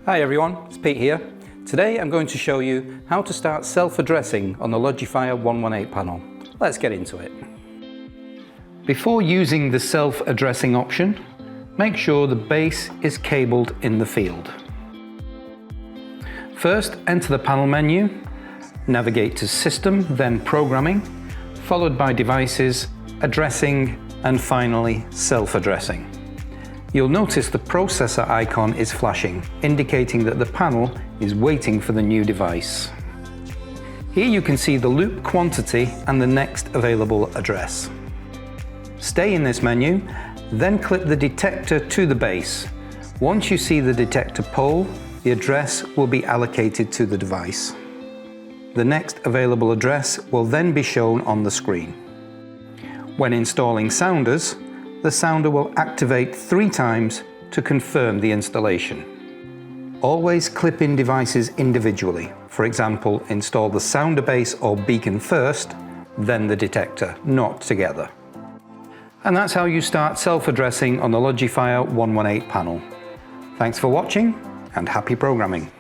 Hi everyone, it's Pete here. Today I'm going to show you how to start self-addressing on the LogiFire 118 panel. Let's get into it. Before using the self-addressing option, make sure the base is cabled in the field. First, enter the panel menu, navigate to System, then Programming, followed by Devices, Addressing, and finally Self-addressing. You'll notice the processor icon is flashing, indicating that the panel is waiting for the new device. Here you can see the loop quantity and the next available address. Stay in this menu, then clip the detector to the base. Once you see the detector pole, the address will be allocated to the device. The next available address will then be shown on the screen. When installing sounders, the sounder will activate 3 times to confirm the installation. Always clip in devices individually. For example, install the sounder base or beacon first, then the detector, not together. And that's how you start self-addressing on the LogiFire 118 panel. Thanks for watching and happy programming.